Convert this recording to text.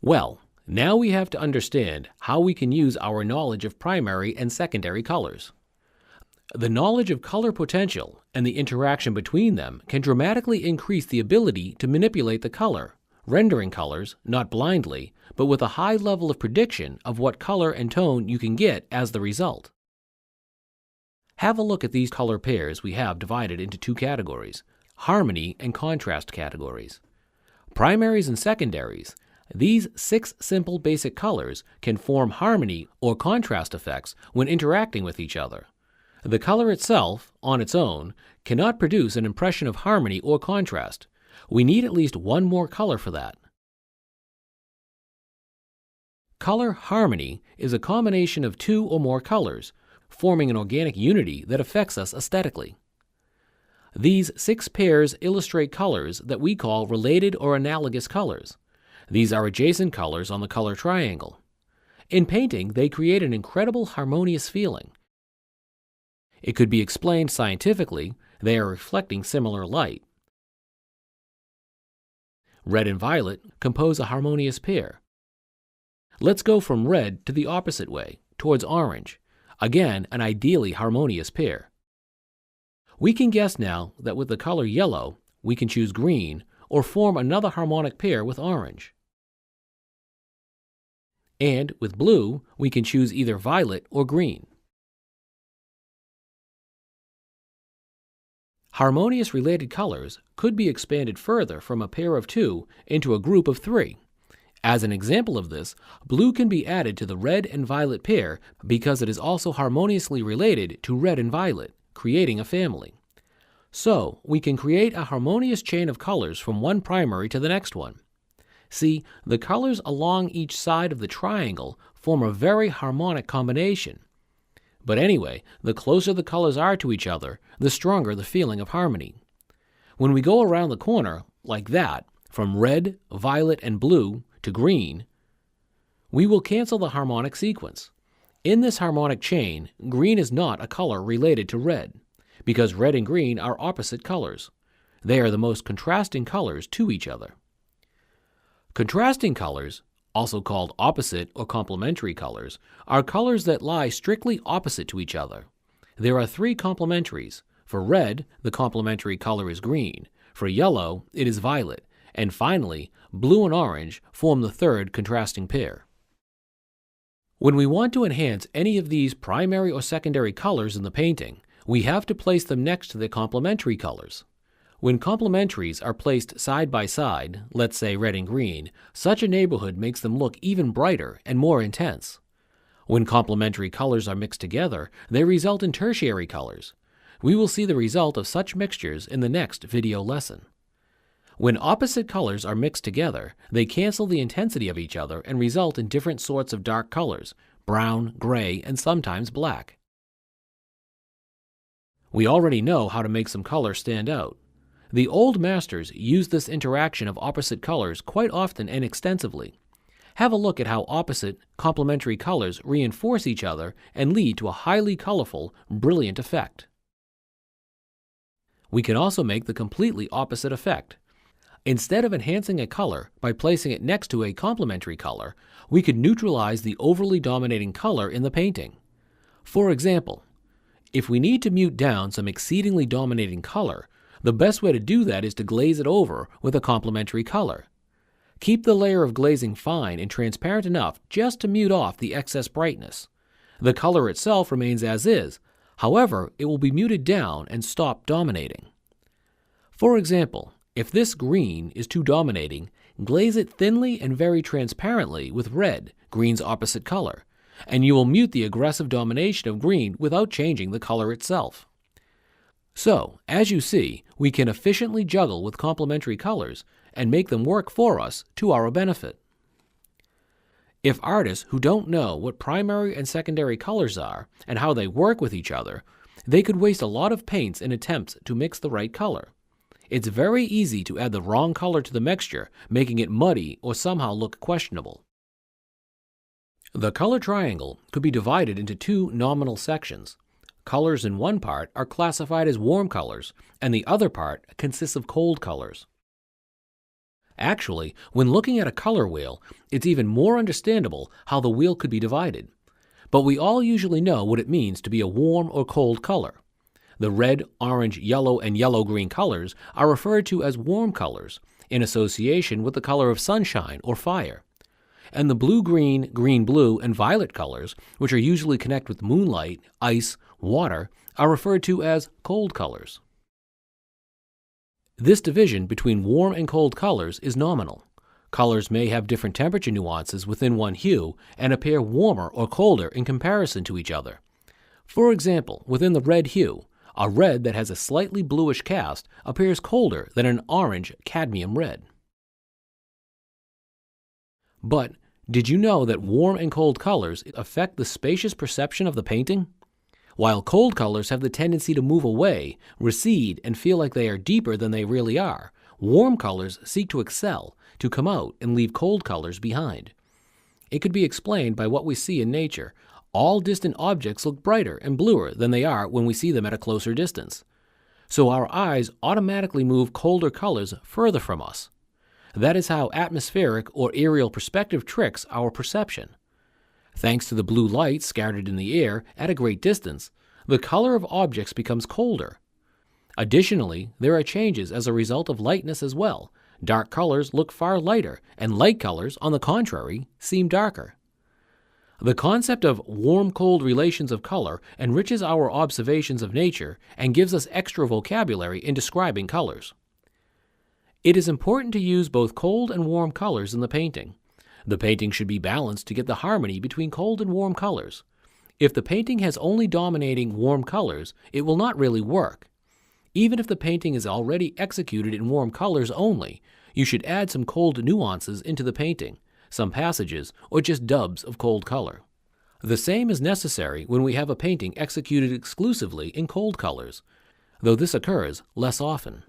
Well, now we have to understand how we can use our knowledge of primary and secondary colors. The knowledge of color potential and the interaction between them can dramatically increase the ability to manipulate the color, rendering colors not blindly, but with a high level of prediction of what color and tone you can get as the result. Have a look at these color pairs we have divided into two categories, harmony and contrast categories. Primaries and secondaries. These 6 simple basic colors can form harmony or contrast effects when interacting with each other. The color itself, on its own, cannot produce an impression of harmony or contrast. We need at least one more color for that. Color harmony is a combination of 2 or more colors, forming an organic unity that affects us aesthetically. These 6 pairs illustrate colors that we call related or analogous colors. These are adjacent colors on the color triangle. In painting, they create an incredible harmonious feeling. It could be explained scientifically, they are reflecting similar light. Red and violet compose a harmonious pair. Let's go from red to the opposite way, towards orange. Again, an ideally harmonious pair. We can guess now that with the color yellow, we can choose green or form another harmonic pair with orange. And with blue, we can choose either violet or green. Harmonious related colors could be expanded further from a pair of 2 into a group of 3. As an example of this, blue can be added to the red and violet pair because it is also harmoniously related to red and violet, creating a family. So, we can create a harmonious chain of colors from one primary to the next one. See, the colors along each side of the triangle form a very harmonic combination. But anyway, the closer the colors are to each other, the stronger the feeling of harmony. When we go around the corner, like that, from red, violet, and blue to green, we will cancel the harmonic sequence. In this harmonic chain, green is not a color related to red, because red and green are opposite colors. They are the most contrasting colors to each other. Contrasting colors, also called opposite or complementary colors, are colors that lie strictly opposite to each other. There are 3 complementaries. For red, the complementary color is green. For yellow, it is violet. And finally, blue and orange form the 3rd contrasting pair. When we want to enhance any of these primary or secondary colors in the painting, we have to place them next to the complementary colors. When complementaries are placed side by side, let's say red and green, such a neighborhood makes them look even brighter and more intense. When complementary colors are mixed together, they result in tertiary colors. We will see the result of such mixtures in the next video lesson. When opposite colors are mixed together, they cancel the intensity of each other and result in different sorts of dark colors, brown, gray, and sometimes black. We already know how to make some colors stand out. The old masters used this interaction of opposite colors quite often and extensively. Have a look at how opposite, complementary colors reinforce each other and lead to a highly colorful, brilliant effect. We can also make the completely opposite effect. Instead of enhancing a color by placing it next to a complementary color, we could neutralize the overly dominating color in the painting. For example, if we need to mute down some exceedingly dominating color, the best way to do that is to glaze it over with a complementary color. Keep the layer of glazing fine and transparent enough just to mute off the excess brightness. The color itself remains as is, however, it will be muted down and stop dominating. For example, if this green is too dominating, glaze it thinly and very transparently with red, green's opposite color, and you will mute the aggressive domination of green without changing the color itself. So, as you see, we can efficiently juggle with complementary colors and make them work for us to our benefit. If artists who don't know what primary and secondary colors are and how they work with each other, they could waste a lot of paints in attempts to mix the right color. It's very easy to add the wrong color to the mixture, making it muddy or somehow look questionable. The color triangle could be divided into 2 nominal sections. Colors in one part are classified as warm colors, and the other part consists of cold colors. Actually, when looking at a color wheel, it's even more understandable how the wheel could be divided. But we all usually know what it means to be a warm or cold color. The red, orange, yellow, and yellow-green colors are referred to as warm colors, in association with the color of sunshine or fire. And the blue-green, green-blue, and violet colors, which are usually connected with moonlight, ice, water, are referred to as cold colors. This division between warm and cold colors is nominal. Colors may have different temperature nuances within one hue and appear warmer or colder in comparison to each other. For example, within the red hue, a red that has a slightly bluish cast appears colder than an orange cadmium red. But did you know that warm and cold colors affect the spacious perception of the painting? While cold colors have the tendency to move away, recede, and feel like they are deeper than they really are, warm colors seek to excel, to come out and leave cold colors behind. It could be explained by what we see in nature. All distant objects look brighter and bluer than they are when we see them at a closer distance. So our eyes automatically move colder colors further from us. That is how atmospheric or aerial perspective tricks our perception. Thanks to the blue light scattered in the air at a great distance, the color of objects becomes colder. Additionally, there are changes as a result of lightness as well. Dark colors look far lighter, and light colors, on the contrary, seem darker. The concept of warm-cold relations of color enriches our observations of nature and gives us extra vocabulary in describing colors. It is important to use both cold and warm colors in the painting. The painting should be balanced to get the harmony between cold and warm colors. If the painting has only dominating warm colors, it will not really work. Even if the painting is already executed in warm colors only, you should add some cold nuances into the painting, some passages, or just dubs of cold color. The same is necessary when we have a painting executed exclusively in cold colors, though this occurs less often.